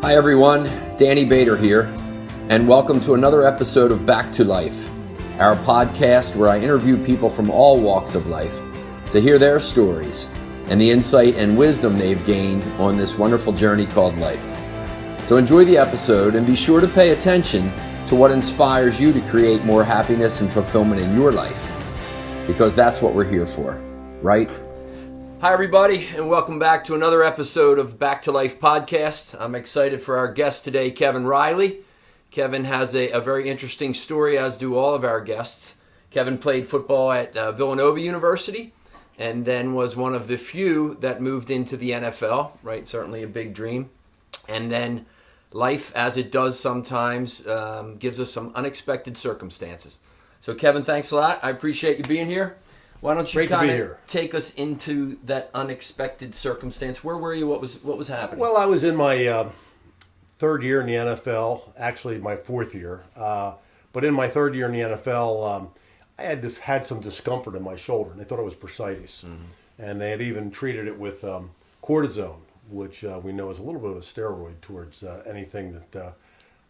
Hi everyone, Danny Bader here, and welcome to another episode of Back to Life, our podcast where I interview people from all walks of life to hear their stories and the insight and wisdom they've gained on this wonderful journey called life. So enjoy the episode and be sure to pay attention to what inspires you to create more happiness and fulfillment in your life, because that's what we're here for, right? Hi, everybody, and welcome back to another episode of Back to Life podcast. I'm excited for our guest today, Kevin Reilly. Kevin has a very interesting story, as do all of our guests. Kevin played football at Villanova University and then was one of the few that moved into the NFL, right? Certainly a big dream. And then life, as it does sometimes, gives us some unexpected circumstances. So, Kevin, thanks a lot. I appreciate you being here. Why don't you kind of take us into that unexpected circumstance? Where were you? What was happening? Well, I was in my third year in the NFL, actually my fourth year. But in my third year in the NFL, I had some discomfort in my shoulder, and they thought it was bursitis. Mm-hmm. And they had even treated it with cortisone, which we know is a little bit of a steroid towards anything that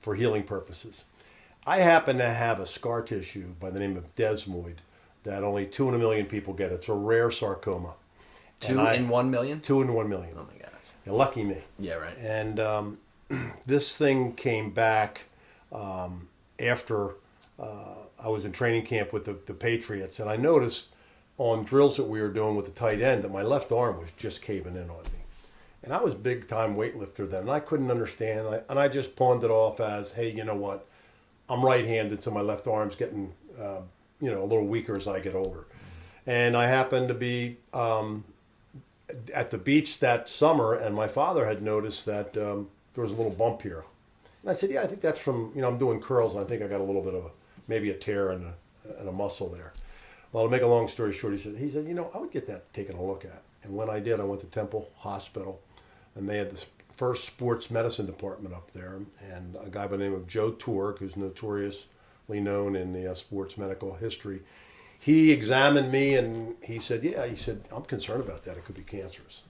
for healing purposes. I happen to have a scar tissue by the name of desmoid that only 2 in a million people get. It's a rare sarcoma. 2 in 1 million? 2 in 1 million. Oh my gosh. Yeah, lucky me. Yeah, right. And this thing came back after I was in training camp with the Patriots, and I noticed on drills that we were doing with the tight end that my left arm was just caving in on me. And I was a big-time weightlifter then, and I couldn't understand. And I just pawned it off as, hey, you know what? I'm right-handed, so my left arm's getting a little weaker as I get older. And I happened to be at the beach that summer, and my father had noticed that there was a little bump here. And I said, yeah, I think that's from, I'm doing curls, and I think I got a little bit of maybe a tear in a muscle there. Well, to make a long story short, he said, I would get that taken a look at. And when I did, I went to Temple Hospital, and they had this first sports medicine department up there, and a guy by the name of Joe Torg, who's notoriously known in the sports medical history. He examined me and he said, I'm concerned about that. It could be cancerous.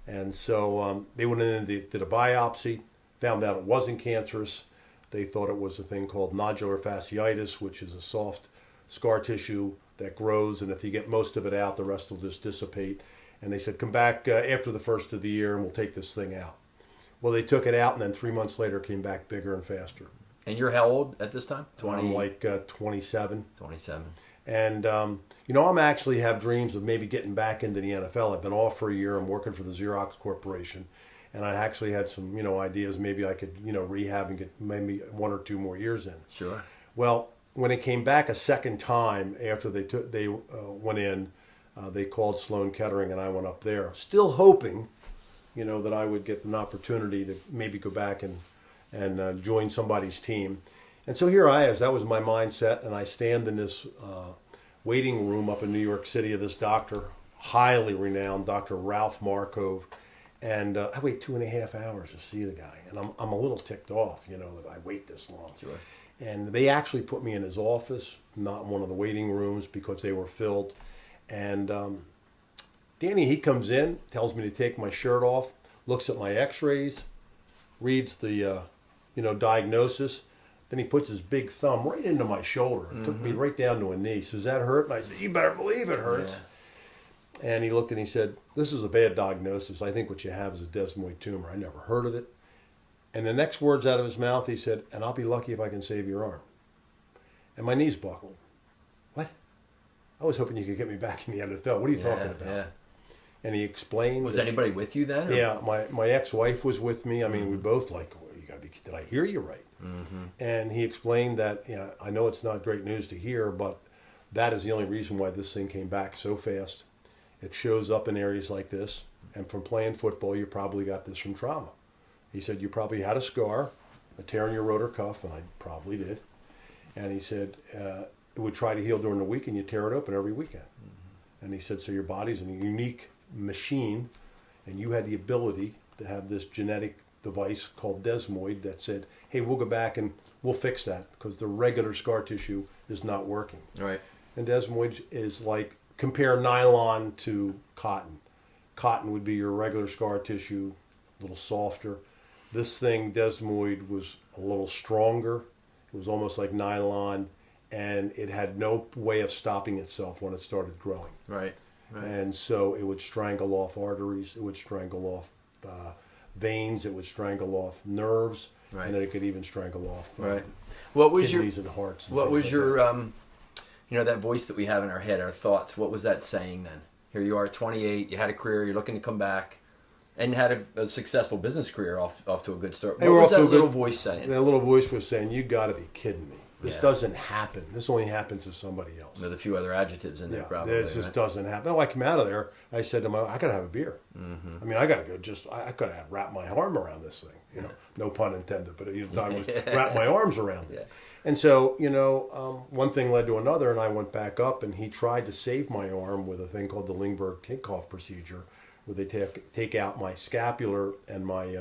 And so they went in and did a biopsy, found out it wasn't cancerous. They thought it was a thing called nodular fasciitis, which is a soft scar tissue that grows, and if you get most of it out, the rest will just dissipate. And they said, come back after the first of the year and we'll take this thing out. Well, they took it out, and then 3 months later it came back bigger and faster. And you're how old at this time? 20? I'm like 27. 27. And, I'm actually have dreams of maybe getting back into the NFL. I've been off for a year. I'm working for the Xerox Corporation. And I actually had some, ideas maybe I could, rehab and get maybe 1 or 2 more years in. Sure. Well, when it came back a second time after they went in, they called Sloan Kettering, and I went up there. Still hoping, that I would get an opportunity to maybe go back and join somebody's team. And so here I was. That was my mindset, and I stand in this waiting room up in New York City of this doctor, highly renowned, Dr. Ralph Markov, and I wait 2.5 hours to see the guy, and I'm a little ticked off, that I wait this long. Sure. And they actually put me in his office, not in one of the waiting rooms, because they were filled. And Danny, he comes in, tells me to take my shirt off, looks at my x-rays, reads the diagnosis. Then he puts his big thumb right into my shoulder. It took me right down to a knee. Says, that hurt? And I said, you better believe it hurts. Yeah. And he looked and he said, this is a bad diagnosis. I think what you have is a desmoid tumor. I never heard of it. And the next words out of his mouth, he said, and I'll be lucky if I can save your arm. And my knees buckled. What? I was hoping you could get me back in the NFL. What are you talking about? Yeah. And he explained. Was anybody with you then? Or? Yeah, my ex-wife was with me. I mean, we both did I hear you right? Mm-hmm. And he explained that, I know it's not great news to hear, but that is the only reason why this thing came back so fast. It shows up in areas like this, and from playing football, you probably got this from trauma. He said, you probably had a scar, a tear in your rotor cuff, and I probably did. And he said, it would try to heal during the week, and you tear it open every weekend. Mm-hmm. And he said, so your body's a unique machine, and you had the ability to have this genetic device called desmoid that said, hey, we'll go back and we'll fix that because the regular scar tissue is not working. Right. And desmoid is like, compare nylon to cotton. Cotton would be your regular scar tissue, a little softer. This thing, desmoid, was a little stronger. It was almost like nylon, and it had no way of stopping itself when it started growing. Right. And so it would strangle off arteries, it would strangle off veins, it would strangle off nerves, and then it could even strangle off what was kidneys and hearts. And what was like your that. That voice that we have in our head, our thoughts? What was that saying then? Here you are, 28. You had a career. You're looking to come back, and had a successful business career off to a good start. What was that little voice saying? That little voice was saying, "You got to be kidding me! This doesn't happen. This only happens to somebody else." With a few other adjectives in there, probably. This just doesn't happen. Oh, I came out of there. I said to him, "I got to have a beer. I mean, I got to go. I got to wrap my arm around this thing. No pun intended, but I was wrap my arms around it." And so, one thing led to another, and I went back up, and he tried to save my arm with a thing called the Lingberg takeoff procedure, where they take out my scapular and my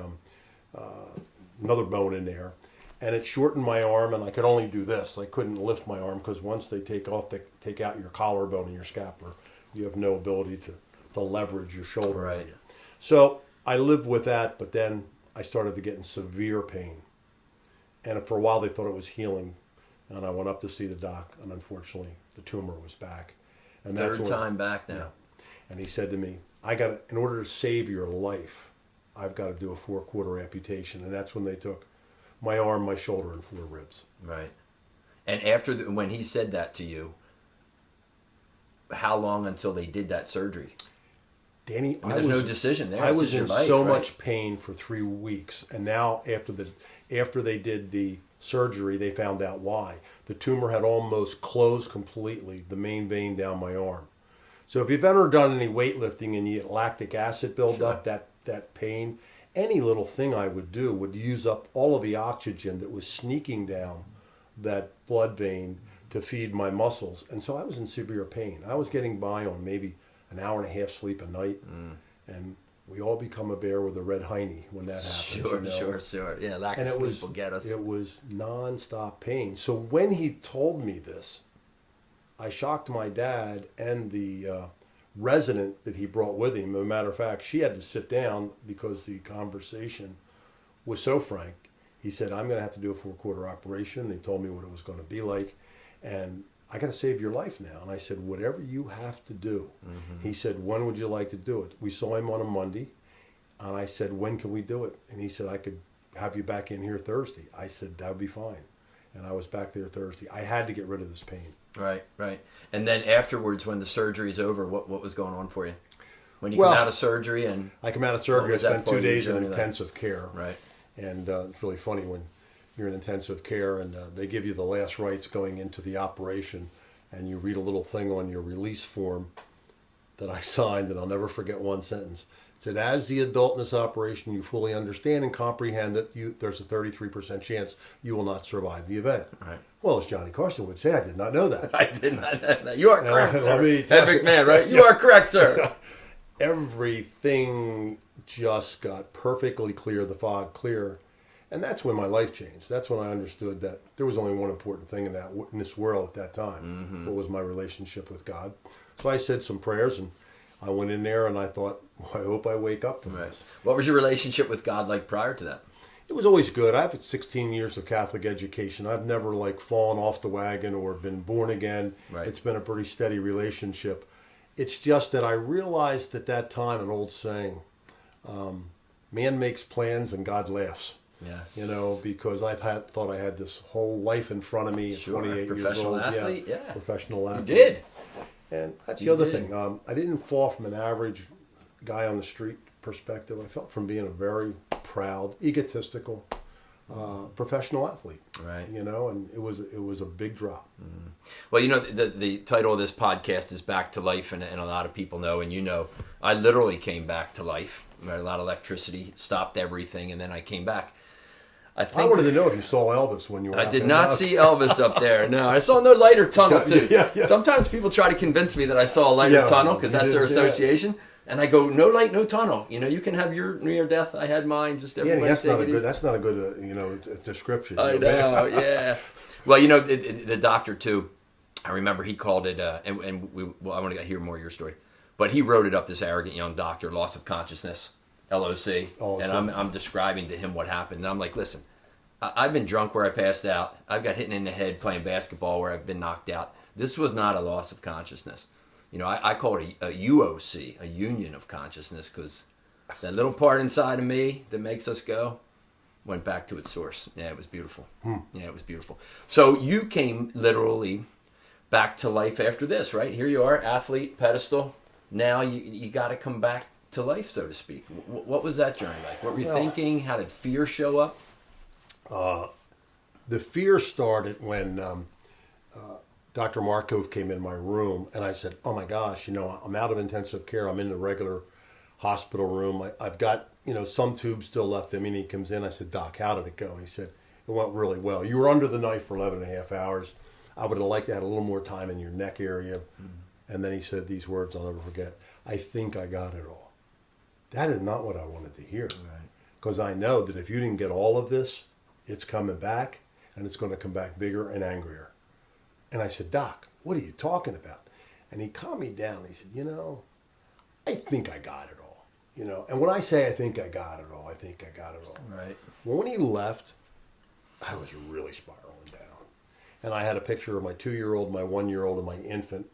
another bone in there, and it shortened my arm, and I could only do this. I couldn't lift my arm because once they take out your collarbone and your scapular, you have no ability to leverage your shoulder. Right. So I lived with that, but then I started to get in severe pain. And for a while, they thought it was healing. And I went up to see the doc, and unfortunately, the tumor was back. And Third time back now. Yeah. And he said to me, in order to save your life, I've got to do a 4-quarter amputation. And that's when they took my arm, my shoulder, and 4 ribs. Right. And when he said that to you, how long until they did that surgery? Danny, there's no decision there. I was in so much pain for 3 weeks. And now, after they did the surgery, they found out why. The tumor had almost closed completely, the main vein down my arm. So if you've ever done any weightlifting and you get lactic acid buildup, that pain, any little thing I would do would use up all of the oxygen that was sneaking down that blood vein to feed my muscles. And so I was in severe pain. I was getting by on maybe an hour and a half sleep a night. And we all become a bear with a red hiney when that happens. Sure. Yeah, lack of sleep will get us. It was nonstop pain. So when he told me this, I shocked my dad and the resident that he brought with him. As a matter of fact, she had to sit down because the conversation was so frank. He said, "I'm going to have to do a 4-quarter operation." He told me what it was going to be like. And I got to save your life now. And I said, "Whatever you have to do." He said, "When would you like to do it?" We saw him on a Monday. And I said, "When can we do it?" And he said, "I could have you back in here Thursday." I said, "That would be fine." And I was back there Thursday. I had to get rid of this pain. Right. And then afterwards, when the surgery's over, what was going on for you? When you come out of surgery? I come out of surgery, I spent 2 days in intensive care. Right. And it's really funny when you're in intensive care and they give you the last rites going into the operation, and you read a little thing on your release form that I signed, and I'll never forget one sentence. It said, "As the adult in this operation, you fully understand and comprehend that there's a 33% chance you will not survive the event." Right. Well, as Johnny Carson would say, I did not know that. I did not know that. You are correct, sir. Ed McMahon, right? You are correct, sir. Everything just got perfectly clear, the fog clear. And that's when my life changed. That's when I understood that there was only one important thing in this world at that time. What was my relationship with God? So I said some prayers, and I went in there, and I thought, I hope I wake up from this. What was your relationship with God like prior to that? It was always good. I've had 16 years of Catholic education. I've never fallen off the wagon or been born again. Right. It's been a pretty steady relationship. It's just that I realized at that time an old saying, man makes plans and God laughs. Yes. Because thought I had this whole life in front of me at 28 years old. Athlete? Yeah. Professional athlete. You did. And that's the other thing. I didn't fall from an average guy on the street perspective. I felt from being a very proud, egotistical, professional athlete. Right. And it was a big drop. Well, the title of this podcast is Back to Life, and a lot of people know, and I literally came back to life. I had a lot of electricity, stopped everything, and then I came back. I wanted to know if you saw Elvis when you were I did not see Elvis up there. No, I saw no lighter tunnel, too. Yeah. Sometimes people try to convince me that I saw a lighter tunnel because that's their association. Yeah. And I go, no light, no tunnel. You can have your near death. I had mine. Just everybody that's not a good description. I know, yeah. Well, the doctor, too, I remember he called it, I want to hear more of your story. But he wrote it up, this arrogant young doctor, loss of consciousness. LOC. And I'm describing to him what happened. And I'm like, listen, I've been drunk where I passed out. I've got hit in the head playing basketball where I've been knocked out. This was not a loss of consciousness. You know, I call it a UOC, a union of consciousness, because that little part inside of me that makes us go went back to its source. Yeah, it was beautiful. Yeah, it was beautiful. So you came literally back to life after this, right? Here you are, athlete, pedestal. Now you got to come back to life, so to speak. What was that journey like? What were you thinking? How did fear show up? The fear started when Dr. Markov came in my room, and I said, oh my gosh, you know, I'm out of intensive care. I'm in the regular hospital room. I've got, you know, some tubes still left in me. And he comes in. I said, Doc, how did it go? And he said, it went really well. You were under the knife for 11 and a half hours. I would have liked to have a little more time in your neck area. And then he said these words I'll never forget. I think I got it all. That is not what I wanted to hear. Because I know that if you didn't get all of this, it's coming back, and it's going to come back bigger and angrier. And I said, Doc, what are you talking about? And he calmed me down. He said, you know, I think I got it all. You know, and when I say I think I got it all, I think I got it all. Right. Well, when he left, I was really spiraling down. And I had a picture of my 2-year-old, my 1-year-old, and my infant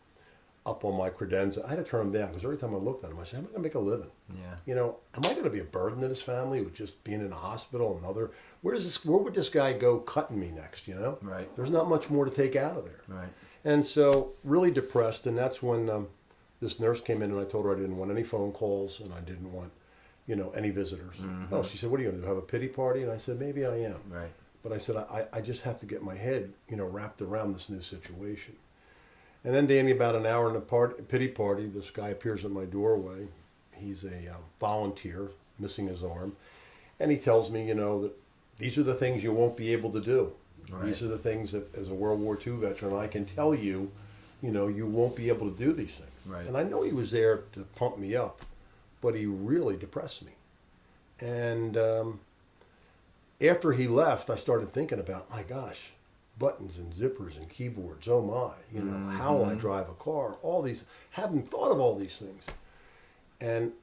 up on my credenza. I had to turn them down because every time I looked at them, I said, how am I going to make a living? Yeah. You know, am I going to be a burden to this family with just being in a hospital and other? Where would this guy go cutting me next, you know? Right. There's not much more to take out of there. Right. And so really depressed, and that's when this nurse came in and I told her I didn't want any phone calls and I didn't want, you know, any visitors. Oh, she said, what are you going to do, have a pity party? And I said, maybe I am. Right. But I said, I just have to get my head, you know, wrapped around this new situation. And then, Danny, about an hour in the pity party, this guy appears at my doorway. He's a volunteer, missing his arm. And he tells me, you know, that these are the things you won't be able to do. Right. These are the things that, as a World War II veteran, I can tell you, you know, you won't be able to do these things. Right. And I know he was there to pump me up, but he really depressed me. And after he left, I started thinking about, my gosh, buttons and zippers and keyboards, oh my, you know, how will I drive a car, all these, haven't thought of all these things. And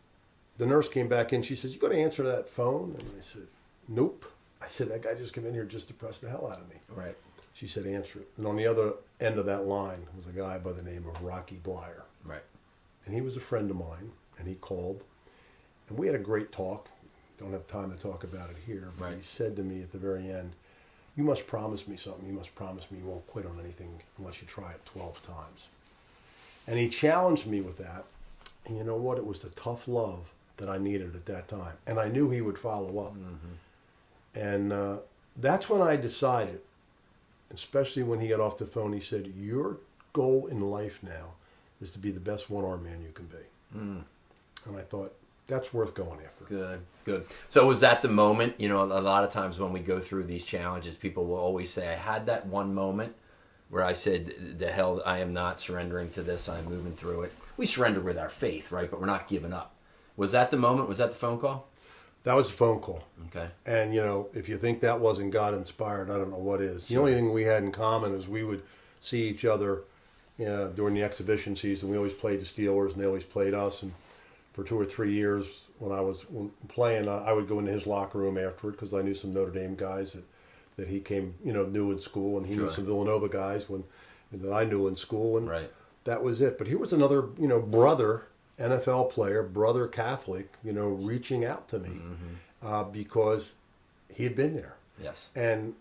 the nurse came back in, she says, you got to answer that phone? And I said, nope. I said, that guy just came in here just to depress the hell out of me. Right. She said, answer it. And on the other end of that line was a guy by the name of Rocky Blyer. Right. And he was a friend of mine, and he called, and we had a great talk. Don't have time to talk about it here, but he said to me at the very end, you must promise me something. You must promise me you won't quit on anything unless you try it 12 times. And he challenged me with that. And you know what? It was the tough love that I needed at that time. And I knew he would follow up. And that's when I decided, especially when he got off the phone, he said, your goal in life now is to be the best one-arm man you can be. And I thought, that's worth going after. Good, good. So was that the moment? You know, a lot of times when we go through these challenges, people will always say, I had that one moment where I said, the hell, I am not surrendering to this. I'm moving through it. We surrender with our faith, right? But we're not giving up. Was that the moment? Was that the phone call? That was the phone call. Okay. And, you know, if you think that wasn't God-inspired, I don't know what is. The only thing we had in common is we would see each other during the exhibition season. We always played the Steelers, and they always played us. And for 2 or 3 years when I was playing, I would go into his locker room afterward because I knew some Notre Dame guys that he came, you know, knew in school, and he knew some Villanova guys that I knew in school, and that was it. But here was another, you know, brother NFL player, brother Catholic, you know, reaching out to me because he had been there. Yes. And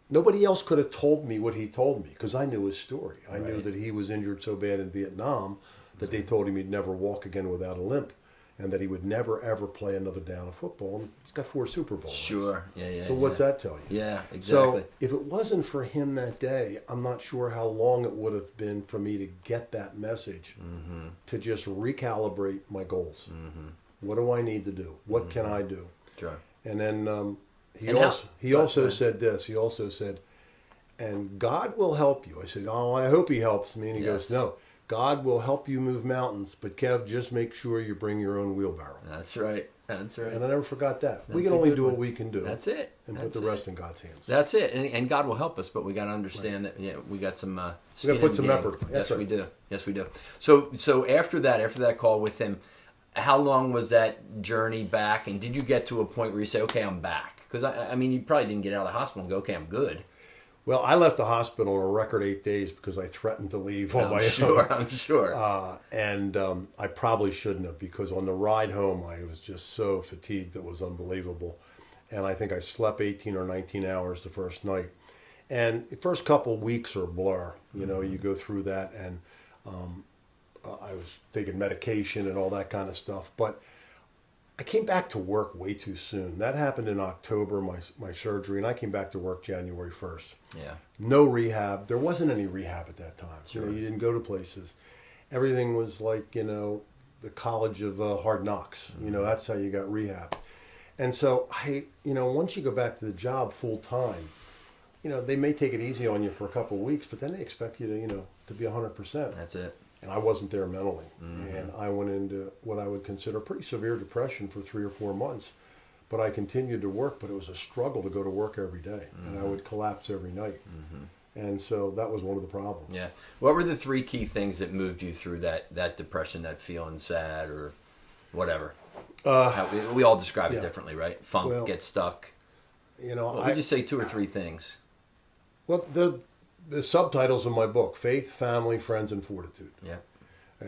nobody else could have told me what he told me because I knew his story. I knew that he was injured so bad in Vietnam that they told him he'd never walk again without a limp, and that he would never, ever play another down of football. And he's got 4 Super Bowl Sure. rings. Yeah. So what's that tell you? Yeah, exactly. So if it wasn't for him that day, I'm not sure how long it would have been for me to get that message to just recalibrate my goals. What do I need to do? What can I do? Sure. And then he also said this. He also said, and God will help you. I said, oh, I hope he helps me. And he goes, no. God will help you move mountains, but Kev, just make sure you bring your own wheelbarrow. That's right. That's right. And I never forgot that. We can only do what we can do. That's it. And put the rest in God's hands. That's it. And God will help us, but we got to understand that we got some we got to put some effort. Yes, we do. Yes, we do. So after that call with him, how long was that journey back? And did you get to a point where you say, okay, I'm back? Because, I mean, you probably didn't get out of the hospital and go, okay, I'm good. Well, I left the hospital in a record 8 days because I threatened to leave on my own. I'm sure. And I probably shouldn't have, because on the ride home, I was just so fatigued it was unbelievable. And I think I slept 18 or 19 hours the first night. And the first couple of weeks are a blur. You know, you go through that, and I was taking medication and all that kind of stuff. But I came back to work way too soon. That happened in October, my surgery, and I came back to work January 1st. Yeah. No rehab. There wasn't any rehab at that time. Sure. You know, you didn't go to places. Everything was like, you know, the college of hard knocks. You know, that's how you got rehab. And so, once you go back to the job full time, you know, they may take it easy on you for a couple of weeks, but then they expect you to, to be 100%. That's it. And I wasn't there mentally. And I went into what I would consider pretty severe depression for 3 or 4 months. But I continued to work, but it was a struggle to go to work every day. And I would collapse every night. And so that was one of the problems. Yeah. What were the 3 key things that moved you through that depression, that feeling sad or whatever? We all describe it differently, right? Funk, get stuck. You know, What would you say 2 or 3 things? Well, the subtitles of my book: faith, family, friends, and fortitude. Yeah.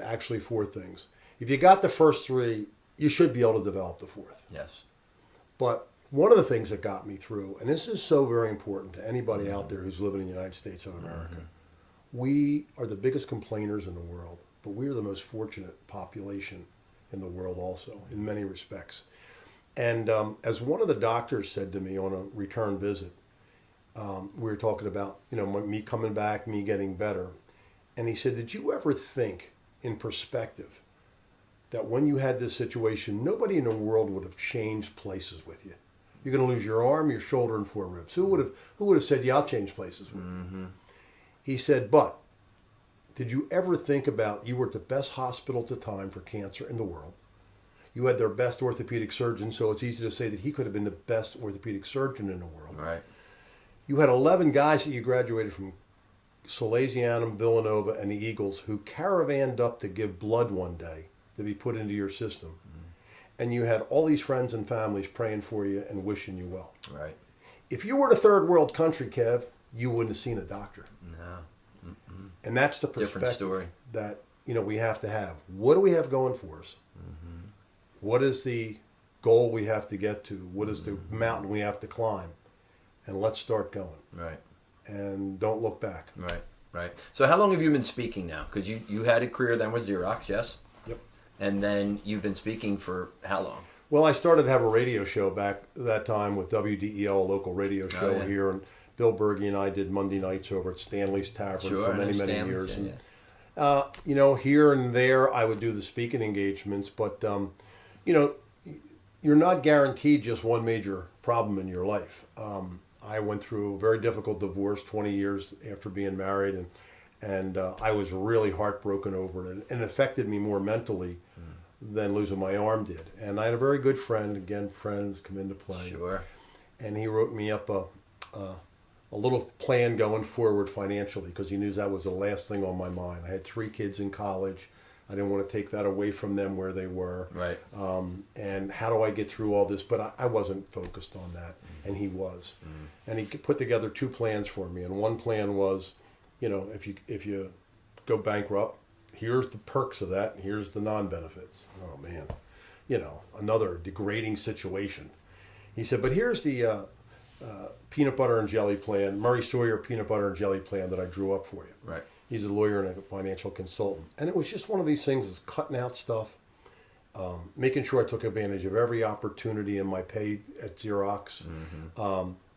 Actually, 4 things. If you got the first 3, you should be able to develop the 4th. Yes. But one of the things that got me through, and this is so very important to anybody out there who's living in the United States of America, we are the biggest complainers in the world, but we are the most fortunate population in the world also, in many respects. And as one of the doctors said to me on a return visit, we were talking about, me coming back, me getting better. And he said, did you ever think in perspective that when you had this situation, nobody in the world would have changed places with you? You're going to lose your arm, your shoulder, and 4 ribs. Who would have said, yeah, I'll change places with you? He said, but did you ever think about you were at the best hospital at the time for cancer in the world? You had their best orthopedic surgeon, so it's easy to say that he could have been the best orthopedic surgeon in the world. Right. You had 11 guys that you graduated from Salesianum, Villanova, and the Eagles who caravanned up to give blood one day to be put into your system. And you had all these friends and families praying for you and wishing you well. Right. If you were in a third world country, Kev, you wouldn't have seen a doctor. No. And that's the perspective Different story. that we have to have. What do we have going for us? What is the goal we have to get to? What is the mountain we have to climb? And let's start going. Right. And don't look back. Right. So how long have you been speaking now? Because you had a career then with Xerox, yes? Yep. And then you've been speaking for how long? Well, I started to have a radio show back that time with WDEL, a local radio show here. And Bill Berge and I did Monday nights over at Stanley's Tavern for many years. And, here and there I would do the speaking engagements. But, you're not guaranteed just one major problem in your life. I went through a very difficult divorce 20 years after being married, and I was really heartbroken over it. And it affected me more mentally than losing my arm did. And I had a very good friend. Again, friends come into play. Sure. And he wrote me up a little plan going forward financially, because he knew that was the last thing on my mind. I had 3 kids in college. I didn't want to take that away from them where they were. Right. And how do I get through all this? But I wasn't focused on that, and he was. And he put together 2 plans for me. And one plan was, if you go bankrupt, here's the perks of that, and here's the non-benefits. Oh, man. Another degrading situation. He said, but here's the peanut butter and jelly plan, Murray Sawyer peanut butter and jelly plan that I drew up for you. Right. He's a lawyer and a financial consultant. And it was just one of these things, is cutting out stuff, making sure I took advantage of every opportunity in my pay at Xerox,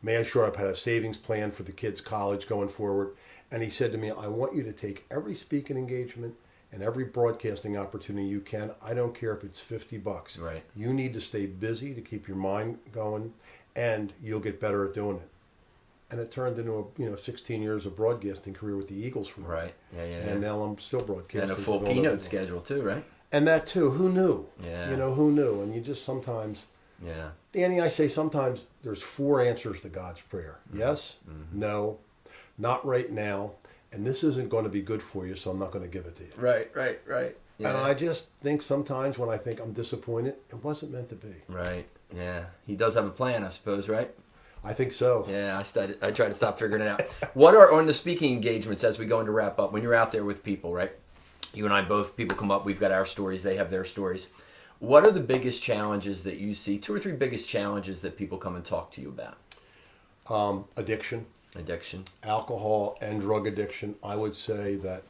making sure I had a savings plan for the kids' college going forward. And he said to me, I want you to take every speaking engagement and every broadcasting opportunity you can. I don't care if it's $50. Right. You need to stay busy to keep your mind going, and you'll get better at doing it. And it turned into a 16 years of broadcasting career with the Eagles for me. Right. Yeah. And now I'm still broadcasting. And a full keynote schedule too, right? And that too. Who knew? Yeah. Who knew? And you just sometimes. Yeah. Danny, I say sometimes there's 4 answers to God's prayer. Yes, no, not right now, and this isn't going to be good for you, so I'm not going to give it to you. Right. And I just think sometimes when I think I'm disappointed, it wasn't meant to be. Right. Yeah. He does have a plan, I suppose, right? I think so. Yeah, I try to stop figuring it out. What are, on the speaking engagements, as we go into wrap up, when you're out there with people, right? You and I both, people come up, we've got our stories, they have their stories. What are the biggest challenges that you see, 2 or 3 biggest challenges that people come and talk to you about? Addiction. Addiction. Alcohol and drug addiction. I would say that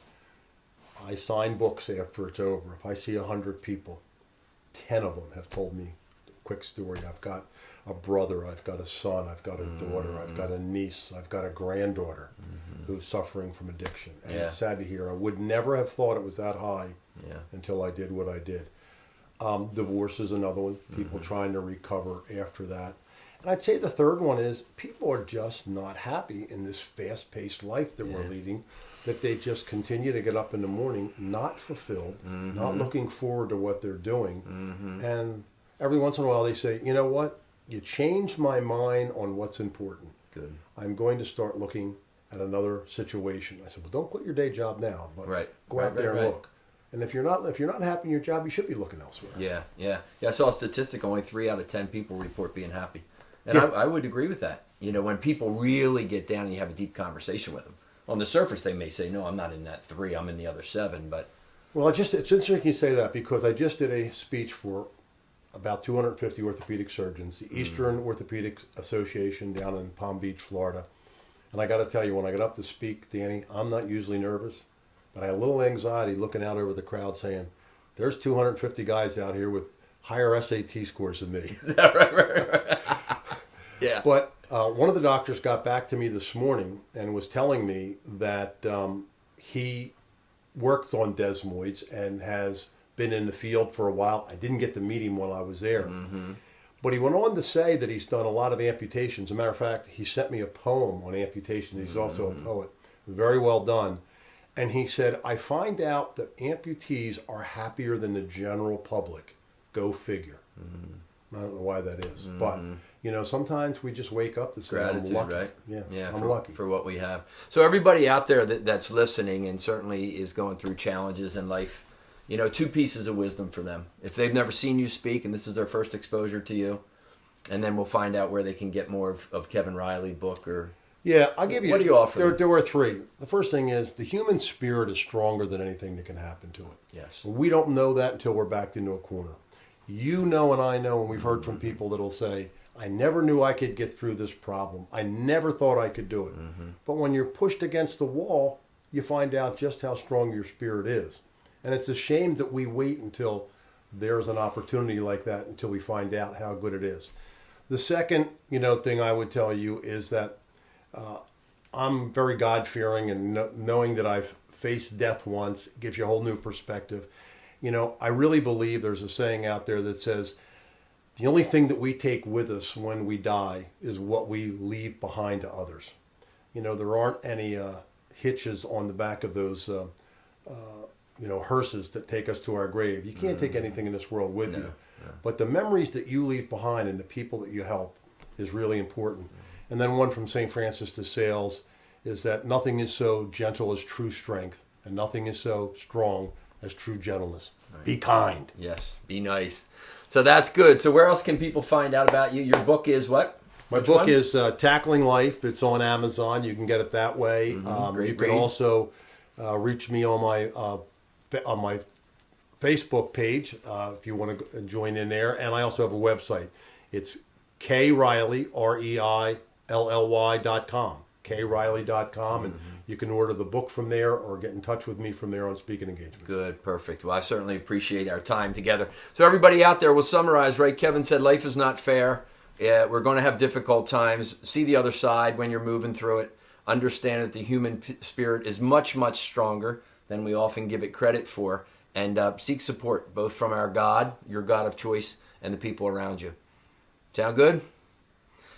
I sign books after it's over. If I see 100 people, 10 of them have told me a quick story. I've got a brother, I've got a son, I've got a daughter, I've got a niece, I've got a granddaughter who's suffering from addiction. And it's sad to hear. I would never have thought it was that high until I did what I did. Divorce is another one. People trying to recover after that. And I'd say the third one is people are just not happy in this fast-paced life that we're leading, that they just continue to get up in the morning not fulfilled, not looking forward to what they're doing. And every once in a while they say, you know what? You changed my mind on what's important. Good. I'm going to start looking at another situation. I said, well, don't quit your day job now, but go out there and look. And if you're not happy in your job, you should be looking elsewhere. Yeah. I saw a statistic: only 3 out of 10 people report being happy, and I would agree with that. You know, when people really get down and you have a deep conversation with them, on the surface they may say, "No, I'm not in that 3. I'm in the other 7." But it's interesting you say that, because I just did a speech for about 250 orthopedic surgeons, the Eastern Orthopedic Association down in Palm Beach, Florida. And I got to tell you, when I got up to speak, Danny, I'm not usually nervous, but I had a little anxiety looking out over the crowd saying, there's 250 guys out here with higher SAT scores than me. right. Yeah. But one of the doctors got back to me this morning and was telling me that he worked on desmoids and has been in the field for a while. I didn't get to meet him while I was there. But he went on to say that he's done a lot of amputations. As a matter of fact, he sent me a poem on amputation. He's also a poet. Very well done. And he said, I find out that amputees are happier than the general public. Go figure. I don't know why that is. But, you know, sometimes we just wake up to say, gratitude, I'm lucky. Right? Yeah, I'm lucky. For what we have. So everybody out there that's listening and certainly is going through challenges in life, you know, 2 pieces of wisdom for them. If they've never seen you speak and this is their first exposure to you, and then we'll find out where they can get more of Kevin Reilly book or... Yeah, I'll give you... What do you offer? There were 3. The first thing is the human spirit is stronger than anything that can happen to it. Yes. We don't know that until we're backed into a corner. You know and I know, and we've heard from people that'll say, I never knew I could get through this problem. I never thought I could do it. But when you're pushed against the wall, you find out just how strong your spirit is. And it's a shame that we wait until there's an opportunity like that until we find out how good it is. The second, thing I would tell you is that I'm very God-fearing, and knowing that I've faced death once gives you a whole new perspective. I really believe there's a saying out there that says the only thing that we take with us when we die is what we leave behind to others. There aren't any hitches on the back of those hearses that take us to our grave. You can't take anything in this world with you. But the memories that you leave behind and the people that you help is really important. And then one from St. Francis de Sales is that nothing is so gentle as true strength, and nothing is so strong as true gentleness. Right. Be kind. Yes, be nice. So that's good. So where else can people find out about you? Your book is what? My book is Tackling Life. It's on Amazon. You can get it that way. You can also reach me on my Facebook page if you want to join in there. And I also have a website. It's KReilly, REILLY.com. KReilly.com. And you can order the book from there or get in touch with me from there on speaking engagements. Good, perfect. Well, I certainly appreciate our time together. So everybody out there, we'll summarize, right? Kevin said life is not fair. We're going to have difficult times. See the other side when you're moving through it. Understand that the human spirit is much, much stronger than we often give it credit for. And seek support, both from our God, your God of choice, and the people around you. Sound good?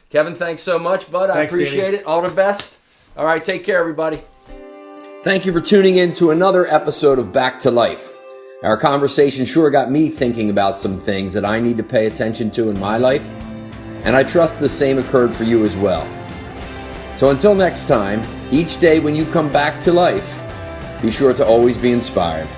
Kevin, thanks so much, bud. I appreciate it. All the best. All right, take care, everybody. Thank you for tuning in to another episode of Back to Life. Our conversation sure got me thinking about some things that I need to pay attention to in my life, and I trust the same occurred for you as well. So until next time, each day when you come back to life, be sure to always be inspired.